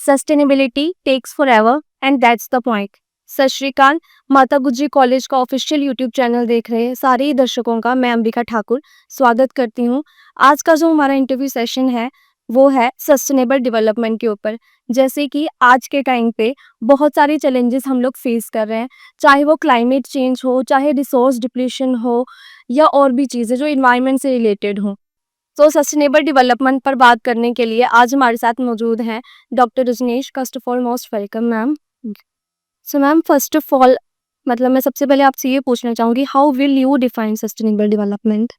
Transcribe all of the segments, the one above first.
Sustainability takes forever and that's the point. Sat Sri अकाल। माता गुजरी कॉलेज का ऑफिशियल यूट्यूब चैनल देख रहे हैं सारे ही दर्शकों का मैं अंबिका ठाकुर स्वागत करती हूँ। आज का जो हमारा इंटरव्यू सेशन है वो है सस्टेनेबल डेवलपमेंट के ऊपर। जैसे कि आज के टाइम पे बहुत सारे चैलेंजेस हम लोग फेस कर रहे हैं, चाहे वो क्लाइमेट चेंज हो, चाहे रिसोर्स डिप्लीशन हो या और भी चीज़ें जो इन्वायरमेंट से रिलेटेड हो। तो सस्टेनेबल डेवलपमेंट पर बात करने के लिए आज हमारे साथ मौजूद हैं doctor Rajnish. First of all most welcome ma'am. So ma'am first of all मतलब मैं सबसे पहले आपसे ये पूछना चाहूँगी, how will you define sustainable development?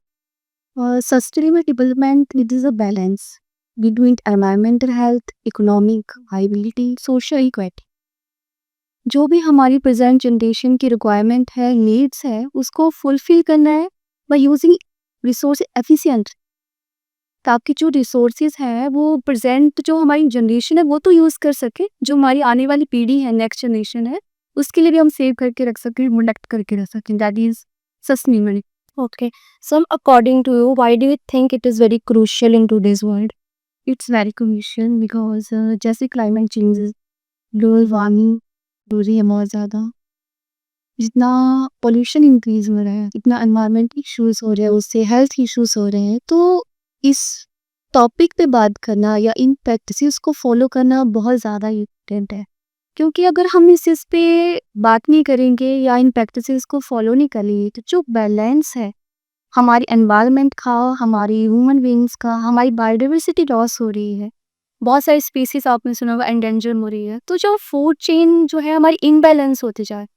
Sustainable development it is a balance between environmental health, economic viability, social equity. जो भी हमारी प्रेजेंट जनरेशन की रिक्वायरमेंट है, नीड्स है, उसको फुलफिल करना है बाय यूजिंग रिसोर्स एफिशिएंट, ताकि जो रिसोर्सेज हैं वो प्रेजेंट जो हमारी जनरेशन है वो तो यूज़ कर सके, जो हमारी आने वाली पीढ़ी है, नेक्स्ट जनरेशन है, उसके लिए भी हम सेव करके रख सकें, प्रोटेक्ट करके रख सकें। That is sustainable. Okay, so according to you, why do you think it is very crucial in today's world? It's very crucial because जैसे क्लाइमेट चेंजेस, ग्लोबल वार्मिंग हो रही है बहुत ज़्यादा, जितना पोल्यूशन इंक्रीज हो रहा है, इतना एनवायरमेंट इश्यूज हो रहे हैं, उससे हेल्थ इश्यूज हो रहे हैं। तो इस टॉपिक पे बात करना या इन प्रैक्टिसेस को फॉलो करना बहुत ज़्यादा इम्पोर्टेंट है, क्योंकि अगर हम इस चीज़ पे बात नहीं करेंगे या इन प्रैक्टिसेस को फॉलो नहीं करेंगे तो जो बैलेंस है हमारी एनवायरनमेंट का, हमारी ह्यूमन बींग्स का, हमारी बायोडाइवर्सिटी लॉस हो रही है। बहुत सारी स्पीसीज आपने सुना होगा एंडेंजर हो रही है। तो जो फूड चेन जो है हमारी इनबैलेंस होते जाए,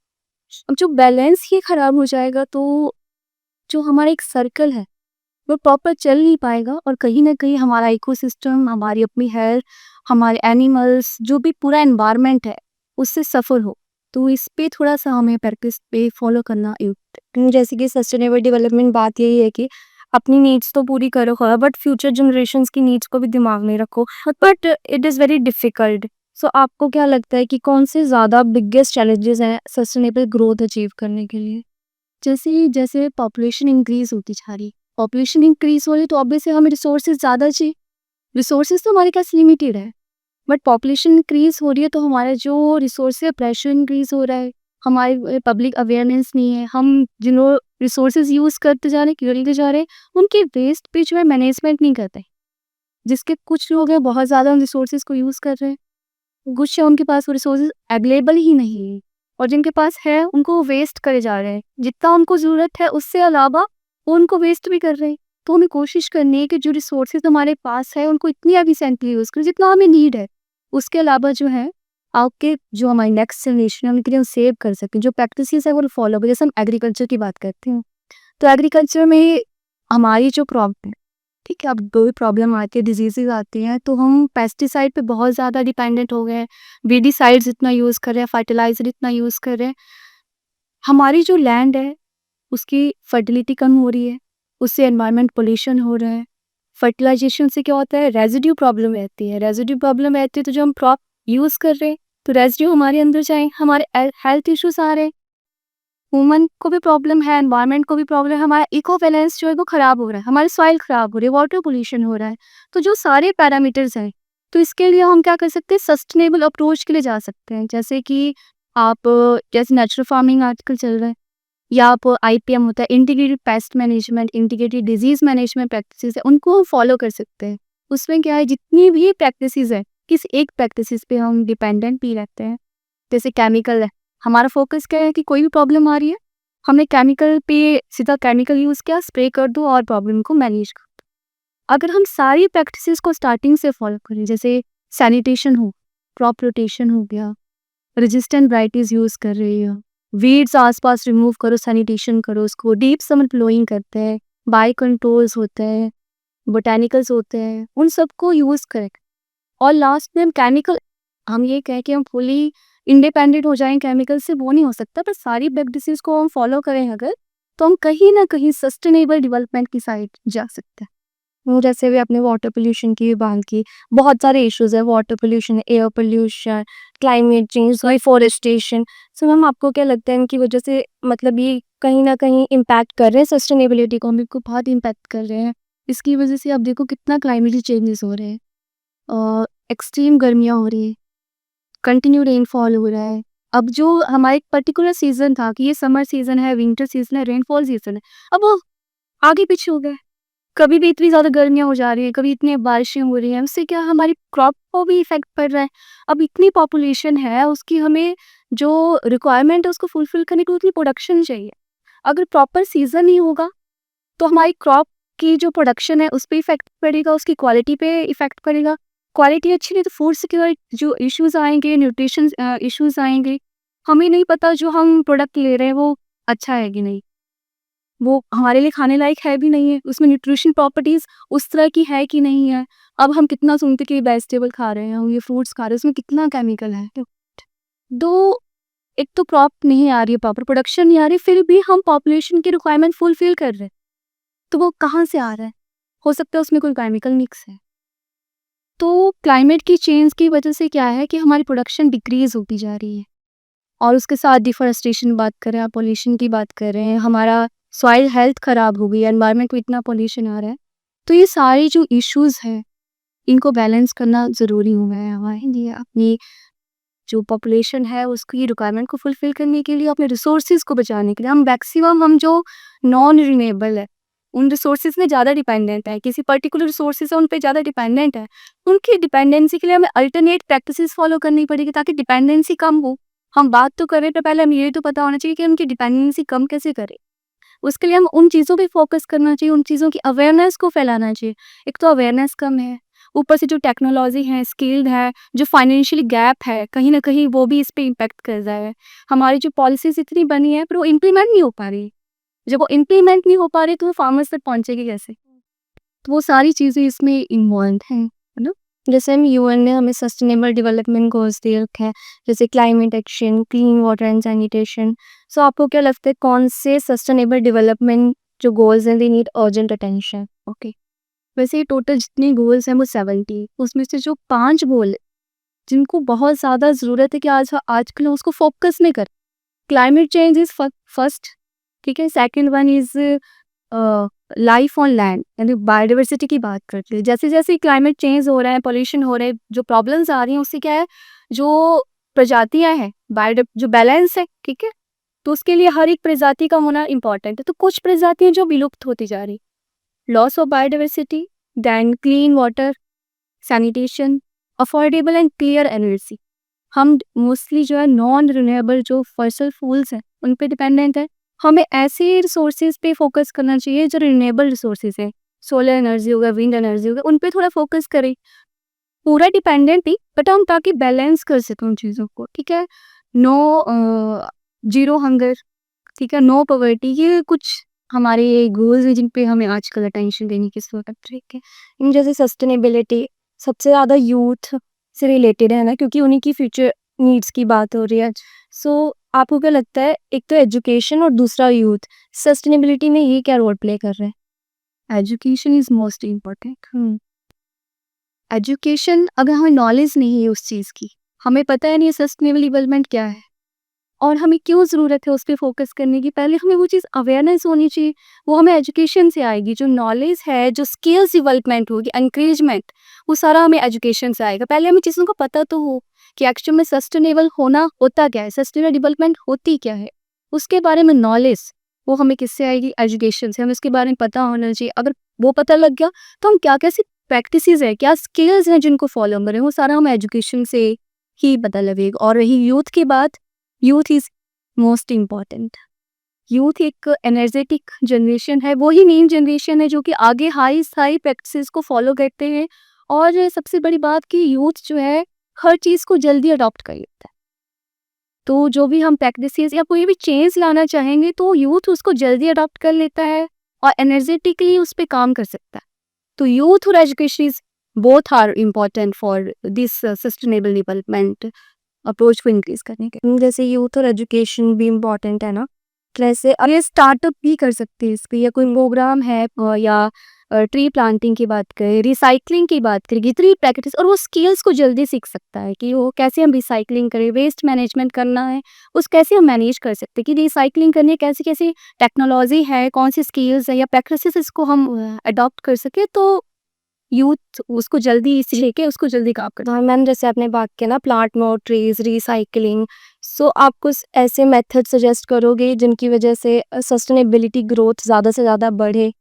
अब जो बैलेंस ही खराब हो जाएगा तो जो हमारा एक सर्कल है वो प्रॉपर चल नहीं पाएगा और कहीं ना कहीं हमारा इकोसिस्टम, हमारी अपनी हेल्थ, हमारे एनिमल्स, जो भी पूरा एनवायरनमेंट है उससे सफ़र हो। तो इस पे थोड़ा सा हमें प्रैक्टिस पे फॉलो करना। जैसे कि सस्टेनेबल डेवलपमेंट बात यही है कि अपनी नीड्स तो पूरी करो बट फ्यूचर जनरेशन्स की नीड्स को भी दिमाग में रखो, but it is very difficult. So आपको क्या लगता है कि कौन से ज़्यादा बिगेस्ट चैलेंजेस हैं सस्टेनेबल ग्रोथ अचीव करने के लिए? जैसे जैसे पॉपुलेशन इंक्रीज होती जा रही, पॉपुलेशन इंक्रीज हो रही तो ऑब्वियसली हमें रिसोर्सेज ज़्यादा चाहिए। रिसोर्सेज तो हमारे पास लिमिटेड है, बट पॉपुलेशन इंक्रीज हो रही है तो हमारा जो रिसोर्स है प्रेशर इंक्रीज हो रहा है। हमारी पब्लिक अवेयरनेस नहीं है, हम जिन रिसोर्सेज यूज़ करते जा रहे हैं, गिरते जा रहे हैं, उनके वेस्ट पे जो है मैनेजमेंट नहीं करते। जिसके कुछ लोग हैं बहुत ज़्यादा उन रिसोर्सेज को यूज़ कर रहे हैं, कुछ है उनके पास वो रिसोर्सेज अवेलेबल ही नहीं है, और जिनके पास है उनको वो वेस्ट करे जा रहे हैं। जितना उनको ज़रूरत है उससे अलावा वो उनको वेस्ट भी कर रहे हैं। तो हमें कोशिश करनी है कि जो रिसोर्सेज हमारे पास है उनको इतनी एफिशिएंटली यूज़ करें जितना हमें नीड है। उसके अलावा जो है आपके जो हमारी नेक्स्ट जनरेशन है उनके लिए हम सेव कर सकें, जो प्रैक्टिसेस है वो फॉलो करें। जैसे हम एग्रीकल्चर की बात करते हैं तो एग्रीकल्चर में हमारी जो क्रॉप है, ठीक है, अब कोई प्रॉब्लम आती है, डिजीजेज आती हैं, तो हम पेस्टिसाइड पे बहुत ज़्यादा डिपेंडेंट हो गए हैं, वीडिसाइड्स इतना यूज़ कर रहे हैं, फर्टिलाइजर इतना यूज़ कर रहे हैं। हमारी जो लैंड है उसकी फर्टिलिटी कम हो रही है, उससे एनवायरनमेंट पोल्यूशन हो रहा है। फर्टिलाइजेशन से क्या होता है, रेजिड्यू प्रॉब्लम रहती है। रेजिड्यू प्रॉब्लम रहती है तो जो हम क्रॉप यूज़ कर रहे हैं तो रेजिड्यू हमारे अंदर जाए, हमारे हेल्थ इश्यूज आ रहे हैं, ह्यूमन को भी प्रॉब्लम है, एनवायरनमेंट को भी प्रॉब्लम है, हमारा इको बैलेंस जो है वो खराब हो रहा है, हमारी सॉइल खराब हो रही है, वाटर पोल्यूशन हो रहा है। तो जो सारे पैरामीटर्स हैं, तो इसके लिए हम क्या कर सकते हैं, सस्टेनेबल अप्रोच के लिए जा सकते हैं। जैसे कि आप जैसे नेचुरल फार्मिंग आजकल चल रहा है, या आप IPM होता है, integrated pest management, integrated disease management practices है, उनको हम फॉलो कर सकते हैं। उसमें क्या है, जितनी भी प्रैक्टिसेस है किसी एक प्रैक्टिसेस पे हम डिपेंडेंट भी रहते हैं। जैसे केमिकल है, हमारा फोकस क्या है कि कोई भी प्रॉब्लम आ रही है, हमने केमिकल पे सीधा केमिकल यूज़ किया, स्प्रे कर दो और प्रॉब्लम को मैनेज कर दो। अगर हम सारी प्रैक्टिसेस को स्टार्टिंग से फॉलो करें, जैसे सैनिटेशन हो, क्रॉप रोटेशन हो गया, रेजिस्टेंट वैराइटीज़ यूज़ कर रही हो, वीड्स आसपास रिमूव करो, सैनिटेशन करो, उसको डीप समर प्लोइंग करते हैं, बायो कंट्रोल्स होते हैं, बोटेनिकल्स होते हैं, उन सबको यूज़ करें। और लास्ट में हम केमिकल, हम ये कहें कि हम फुली इंडिपेंडेंट हो जाएं केमिकल से, वो नहीं हो सकता। पर सारी प्रैक्टिसेस को हम फॉलो करें अगर, तो हम कहीं ना कहीं सस्टेनेबल डेवलपमेंट की साइड जा सकते हैं। जैसे भी आपने वाटर पोल्यूशन की भी बात की, बहुत सारे इश्यूज है, water pollution, air pollution, climate change, deforestation. So ma'am आपको क्या लगता है इनकी वजह से मतलब ये कहीं ना कहीं इम्पैक्ट कर रहे हैं सस्टेनेबिलिटी को? इको बहुत इम्पैक्ट कर रहे हैं। इसकी वजह से आप देखो कितना क्लाइमेट चेंजेस हो रहे हैं, एक्सट्रीम गर्मियाँ हो रही है, कंटिन्यू रेनफॉल हो रहा है। अब जो हमारा एक पर्टिकुलर सीज़न था कि ये समर सीज़न है, विंटर सीज़न है, रेनफॉल सीज़न है, अब वो आगे पीछे हो गया है। कभी भी इतनी ज़्यादा गर्मियाँ हो जा रही हैं, कभी इतनी बारिशें हो रही हैं, उससे क्या हमारी क्रॉप को भी इफ़ेक्ट पड़ रहा है। अब इतनी पॉपुलेशन है, उसकी हमें जो रिक्वायरमेंट है उसको फुलफ़िल करने के लिए उतनी प्रोडक्शन चाहिए। अगर प्रॉपर सीज़न नहीं होगा, तो हमारी क्रॉप की जो प्रोडक्शन है उस पे इफ़ेक्ट पड़ेगा, उसकी क्वालिटी पे इफ़ेक्ट पड़ेगा। क्वालिटी अच्छी नहीं तो फूड सिक्योरिटी जो इश्यूज़ आएँगे, न्यूट्रिशन इश्यूज़ आएँगे। हमें नहीं पता जो हम प्रोडक्ट ले रहे हैं वो अच्छा है कि नहीं। वो हमारे लिए खाने लायक है भी नहीं है, उसमें न्यूट्रिशन प्रॉपर्टीज़ उस तरह की है कि नहीं है। अब हम कितना सुनते कि वेजिटेबल खा रहे हैं, हम ये फ्रूट्स खा रहे हैं, उसमें कितना केमिकल है। तो एक तो क्रॉप नहीं आ रही है, प्रॉपर प्रोडक्शन नहीं आ रही, फिर भी हम पॉपुलेशन की रिक्वायरमेंट फुलफिल कर रहे हैं। तो वो कहाँ से आ रहा है? हो सकता है उसमें कोई केमिकल मिक्स है। तो क्लाइमेट की चेंज की वजह से क्या है कि हमारी प्रोडक्शन डिक्रीज़ होती जा रही है और उसके साथ डिफॉरेस्टेशन बात कर रहे हैं, पॉल्यूशन की बात कर रहे हैं, हमारा सॉइल हेल्थ ख़राब हो गई है, एनवायरनमेंट में इतना पॉल्यूशन आ रहा है। तो ये सारे जो इश्यूज़ हैं, इनको बैलेंस करना ज़रूरी हो गया है हमारे लिए। अपनी जो पॉपुलेशन है उसकी रिक्वायरमेंट को फुलफ़िल करने के लिए, अपने रिसोर्सेज़ को बचाने के लिए हम जो नॉन रिन्यूएबल है, उन रिसोर्सेज़ में ज़्यादा डिपेंडेंट है, किसी पर्टिकुलर रिसोर्सेज़ है उन पे ज़्यादा डिपेंडेंट है। उनकी डिपेंडेंसी के लिए हमें अल्टरनेट प्रैक्टिसेस फ़ॉलो करनी पड़ेगी ताकि डिपेंडेंसी कम हो। हम बात तो करें तो पहले हमें ये तो पता होना चाहिए कि उनकी डिपेंडेंसी कम कैसे करें। उसके लिए हम उन चीज़ों पे फ़ोकस करना चाहिए, उन चीज़ों की अवेयरनेस को फैलाना चाहिए। एक तो अवेयरनेस कम है, ऊपर से जो टेक्नोलॉजी है, स्किल्ड है, जो फाइनेंशियली गैप है, कहीं न कहीं वो भी इस पे इम्पैक्ट कर रहा है। हमारी जो पॉलिसीज़ इतनी बनी है पर वो इम्प्लीमेंट नहीं हो पा रही। जब वो इम्प्लीमेंट नहीं हो पा रही तो वो फार्मर्स तक पहुँचेगी कैसे? तो वो सारी चीज़ें इसमें इन्वॉल्व हैं, है ना? जैसे हम यूएन ने हमें सस्टेनेबल डेवलपमेंट गोल्स दे रखे हैं, जैसे climate action, clean water and sanitation. So आपको क्या लगता है कौन से सस्टेनेबल डेवलपमेंट जो गोल्स हैं they need urgent attention? Okay. वैसे ये टोटल जितने गोल्स हैं वो 70, उसमें से जो 5 गोल हैं, जिनको बहुत ज़्यादा ज़रूरत है कि आजकल हम उसको फोकस में करें। क्लाइमेट चेंज इज़ फर्स्ट, ठीक है? Second one is life on land, यानी बायोडाइवर्सिटी की बात करते हैं। जैसे-जैसे क्लाइमेट चेंज हो रहा है, पॉल्यूशन हो रहा है, जो प्रॉब्लम्स आ रही हैं उससे क्या है, जो प्रजातियाँ हैं, जो बैलेंस है, ठीक है? तो उसके लिए हर एक प्रजाति का होना इम्पोर्टेंट है। तो कुछ प्रजातियाँ जो विलुप्त होती जा रही, loss of biodiversity, then clean water, sanitation, affordable and clear energy. हम मोस्टली जो है नॉन रिन्यूएबल जो फॉसिल फ्यूल्स हैं उन पे डिपेंडेंट है। हमें ऐसे रिसोर्सेज पे फोकस करना चाहिए जो रिन्यूएबल रिसोर्सेज हैं, सोलर एनर्जी हो गया, विंड एनर्जी हो गया, उन पे थोड़ा फोकस करें। पूरा डिपेंडेंट नहीं बट हम ताकि बैलेंस कर सकें उन चीज़ों को, ठीक है? नो जीरो हंगर, ठीक है? नो पॉवर्टी, ये कुछ हमारे गोल्स हैं जिन पे हमें आजकल अटेंशन देने की ज़रूरत है, ठीक है? इन जैसे सस्टेनेबिलिटी सबसे ज़्यादा यूथ से रिलेटेड है ना, क्योंकि उन्हीं की फ्यूचर नीड्स की बात हो रही है। सो आपको क्या लगता है, एक तो एजुकेशन और दूसरा यूथ, सस्टेनेबिलिटी में ये क्या रोल प्ले कर रहे हैं? Education is most important. Education, अगर हमें नॉलेज नहीं है उस चीज़ की, हमें पता है नहीं सस्टेनेबल डेवलपमेंट क्या है और हमें क्यों ज़रूरत है उस पे फोकस करने की, पहले हमें वो चीज़ अवेयरनेस होनी चाहिए। वो हमें एजुकेशन से आएगी, जो नॉलेज है, जो स्किल्स डेवलपमेंट होगी, एनकरेजमेंट, वो सारा हमें एजुकेशन से आएगा। पहले हमें चीज़ों को पता तो हो कि एक्चुअल में सस्टेनेबल होना होता क्या है, सस्टेनेबल डेवलपमेंट होती क्या है, उसके बारे में नॉलेज वो हमें किससे आएगी? एजुकेशन से। हमें उसके बारे में पता होना चाहिए। अगर वो पता लग गया तो हम क्या कैसी प्रैक्टिसेस है, क्या स्किल्स हैं जिनको फॉलो करें, वो सारा हमें एजुकेशन से ही पता लगेगा। और रही यूथ की बात, youth is most important. Youth एक एनर्जेटिक जनरेशन है, वो ही मेन जनरेशन है जो कि आगे हाई हाई प्रैक्टिसेस को फॉलो करते हैं। और सबसे बड़ी बात कि यूथ जो है हर चीज़ को जल्दी अडॉप्ट कर लेता है। तो जो भी हम प्रैक्टिसेस या कोई भी चेंज लाना चाहेंगे तो यूथ उसको जल्दी अडॉप्ट कर लेता है और एनर्जेटिकली उस पे काम कर सकता है। तो youth और education is both are important for this sustainable development approach को इंक्रीज करने के। जैसे यूथ और एजुकेशन भी इम्पोर्टेंट है ना, तो ऐसे अब ये स्टार्टअप भी कर सकते हैं इस पे, या कोई प्रोग्राम है या ट्री प्लांटिंग की बात करें, रिसाइकलिंग की बात करें, इतनी प्रैक्टिस, और वो स्किल्स को जल्दी सीख सकता है कि वो कैसे हम रिसाइकलिंग करें, वेस्ट मैनेजमेंट करना है उस कैसे हम मैनेज कर सकते हैं, कि रिसाइकलिंग करनी है, कैसी कैसी टेक्नोलॉजी है, कौन सी स्किल्स है या प्रैक्टिसेस इसको हम अडॉप्ट कर सके। तो यूथ उसको जल्दी सीखे, उसको जल्दी काम करता है। हाँ मैम, जैसे आपने बात की ना प्लांट मोर ट्रीज रिसाइकलिंग, सो आप कुछ ऐसे मेथड सजेस्ट करोगे जिनकी वजह से सस्टेनेबिलिटी ग्रोथ ज़्यादा से ज़्यादा बढ़े?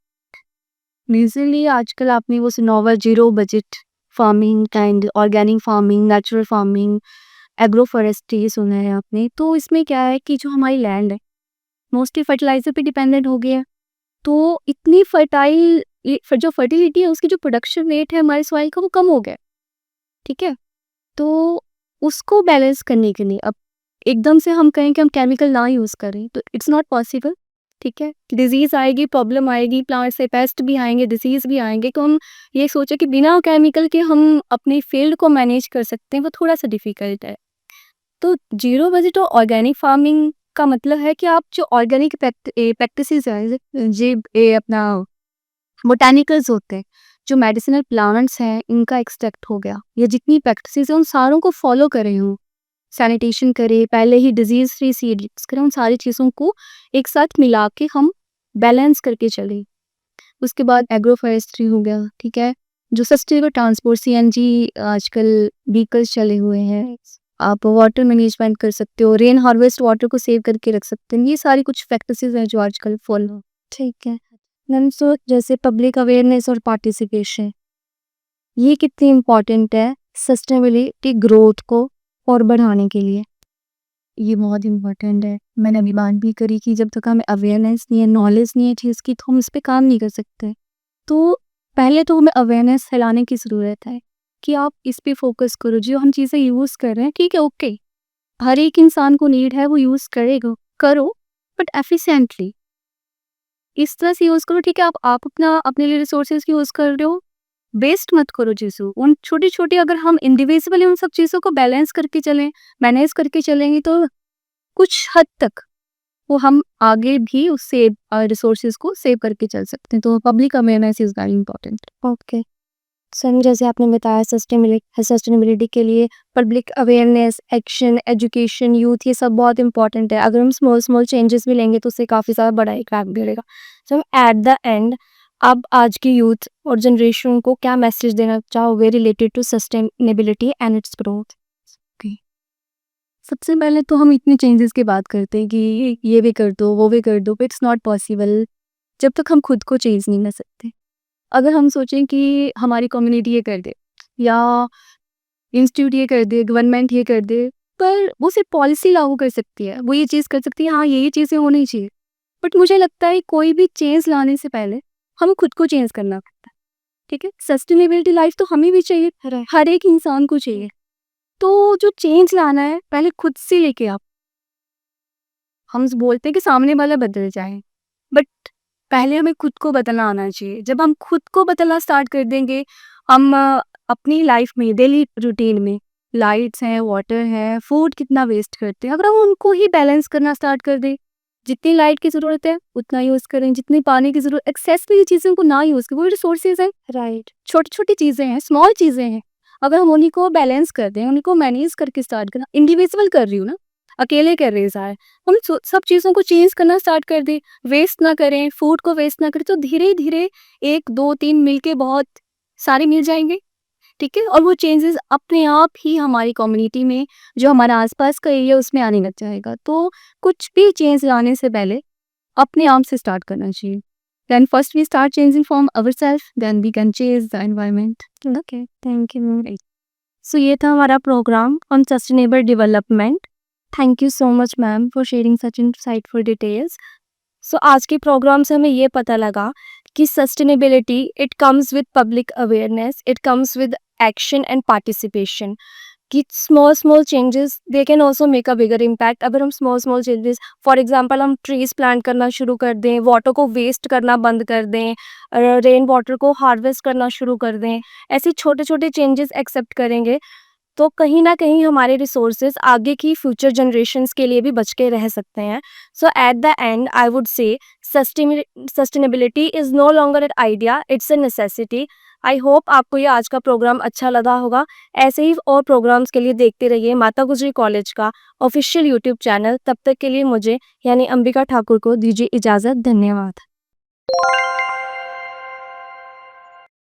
मेजरली आजकल आपने वो सुना होगा zero budget farming and organic farming, natural farming, agro forestry सुना है आपने। तो इसमें क्या है कि जो हमारी लैंड है मोस्टली फर्टिलाइजर पे डिपेंडेंट हो गया है। तो इतनी फर्टाइल जो फर्टिलिटी है उसकी जो प्रोडक्शन रेट है हमारे सॉइल का वो कम हो गया है, ठीक है। तो उसको बैलेंस करने के लिए अब एकदम से हम कहें कि हम केमिकल ना यूज़ करें तो इट्स नॉट पॉसिबल, ठीक है। डिजीज़ आएगी, प्रॉब्लम आएगी, प्लांट से पेस्ट भी आएंगे, डिसीज़ भी आएंगे। तो हम ये सोचे कि बिना केमिकल के हम अपनी फील्ड को मैनेज कर सकते हैं, वो थोड़ा सा डिफिकल्ट है। तो जीरो बजट और ऑर्गेनिक फार्मिंग का मतलब है कि आप जो ऑर्गेनिक प्रैक्टिसेस हैं ये अपना बोटानिकल्स होते हैं, जो मेडिसिनल प्लांट्स हैं इनका एक्सट्रैक्ट हो गया, या जितनी प्रैक्टिसेस हैं उन सारों को फॉलो करें हूँ, सैनिटेशन करें, पहले ही डिजीज फ्री सीड्स करें, उन सारी चीज़ों को एक साथ मिला के हम बैलेंस करके चलें। उसके बाद एग्रो फॉरेस्ट्री हो गया, ठीक है। जो सस्टेनेबल ट्रांसपोर्ट सीएनजी आजकल व्हीकल्स चले हुए हैं, आप वाटर मैनेजमेंट कर सकते हो, रेन हार्वेस्ट वाटर को सेव करके रख सकते हैं। ये सारी कुछ प्रैक्टिसेस हैं जो आजकल फॉलो। ठीक है मैम, सो जैसे पब्लिक अवेयरनेस और पार्टिसिपेशन, ये कितनी इम्पोर्टेंट है सस्टेनेबिलिटी ग्रोथ को और बढ़ाने के लिए? ये बहुत इम्पोर्टेंट है। मैंने अभी बात भी करी कि जब तक हमें अवेयरनेस नहीं है, नॉलेज नहीं है चीज़ की, तो हम इस पे काम नहीं कर सकते। तो पहले तो हमें अवेयरनेस फैलाने की ज़रूरत है कि आप इस पे फोकस करो, जो हम चीज़ें यूज़ कर रहे हैं, ठीक है, ओके, हर एक इंसान को नीड है, वो यूज़ करेगा, करो, बट एफिशिएंटली। इस तरह से यूज़ करो, ठीक है। आप अपना अपने लिए रिसोर्सेज यूज़ कर रहे हो, वेस्ट मत करो चीज़ों। उन छोटी-छोटी अगर हम इंडिविजुअली उन सब चीज़ों को बैलेंस करके चलें, मैनेज करके चलेंगे, तो कुछ हद तक वो हम आगे भी उससे रिसोर्सेज को सेव करके चल सकते हैं। तो public awareness is very important. Okay sir, जैसे आपने बताया सस्टेनेबिलिटी के लिए public awareness, action, education, youth, ये सब बहुत इंपॉर्टेंट है। अगर हम स्मॉल स्मॉल चेंजेस भी लेंगे तो उससे काफ़ी ज़्यादा बड़ा इम्पैक्ट पड़ेगा। सो एट द एंड, आप आज की यूथ और जनरेशन को क्या मैसेज देना चाहोगे related to sustainability and its growth? सबसे पहले तो हम इतने चेंजेस की बात करते हैं कि ये भी कर दो, वो भी कर दो, इट्स नॉट पॉसिबल जब तक हम खुद को चेंज नहीं कर सकते। अगर हम सोचें कि हमारी कम्युनिटी ये कर दे या इंस्टीट्यूट ये कर दे, गवर्नमेंट ये कर दे, पर वो सिर्फ पॉलिसी लागू कर सकती है, वो ये चीज़ कर सकती है, हाँ ये चीज़ें होनी चाहिए। बट मुझे लगता है कोई भी चेंज लाने से पहले हमें खुद को चेंज करना पड़ता है, ठीक है। सस्टेनेबिलिटी लाइफ तो हमें भी चाहिए, हर एक इंसान को चाहिए। तो जो चेंज लाना है पहले खुद से लेके आप, हम बोलते हैं कि सामने वाला बदल जाए, बट पहले हमें खुद को बदलना आना चाहिए। जब हम खुद को बदलना स्टार्ट कर देंगे, हम अपनी लाइफ में डेली रूटीन में लाइट्स हैं, वाटर है, फूड कितना वेस्ट करते हैं, अगर हम उनको ही बैलेंस करना स्टार्ट कर दें, जितनी लाइट की ज़रूरत है उतना यूज़ करें, जितनी पानी की ज़रूरत, एक्सेसरी चीज़ों को ना यूज़ करें, वो रिसोर्सेज हैं, राइट। छोटी छोटी चीज़ें हैं, स्मॉल चीज़ें हैं। अगर हम उन्हीं को बैलेंस कर दें, उन्हीं को मैनेज करके स्टार्ट करना, इंडिविजुअल कर रही हूँ ना, अकेले कर रहे हैं सारे, हम सब चीज़ों को चेंज करना स्टार्ट कर दें, वेस्ट ना करें, फूड को वेस्ट ना करें, तो धीरे धीरे 1 2 3 मिलके बहुत सारे मिल जाएंगे, ठीक है। और वो चेंजेस अपने आप ही हमारी कम्युनिटी में, जो हमारा आसपास का एरिया, उसमें आने लग जाएगा। तो कुछ भी चेंज लाने से पहले अपने आप से स्टार्ट करना चाहिए। Then first we start changing from ourselves, then we can change the environment. Okay, thank you ma'am. So ये था हमारा program on sustainable development. Thank you so much ma'am for sharing such insightful details. So आज के program से हमें ये पता लगा कि sustainability it comes with public awareness, it comes with action and participation, कि small small changes they can also make a bigger impact. अगर हम small small changes, for example हम ट्रीज प्लांट करना शुरू कर दें, वाटर को वेस्ट करना बंद कर दें, रेन वाटर को हार्वेस्ट करना शुरू कर दें, ऐसे छोटे छोटे चेंजेस एक्सेप्ट करेंगे तो कहीं ना कहीं हमारे रिसोर्सेज आगे की फ्यूचर जनरेशन्स के लिए भी बच के रह सकते हैं। So at the end I would say sustainability is no longer an idea, it's a necessity. I hope आपको ये आज का प्रोग्राम अच्छा लगा होगा। ऐसे ही और प्रोग्राम्स के लिए देखते रहिए माता गुजरी कॉलेज का ऑफिशियल यूट्यूब चैनल। तब तक के लिए मुझे यानी अंबिका ठाकुर को दीजिए इजाज़त। धन्यवाद।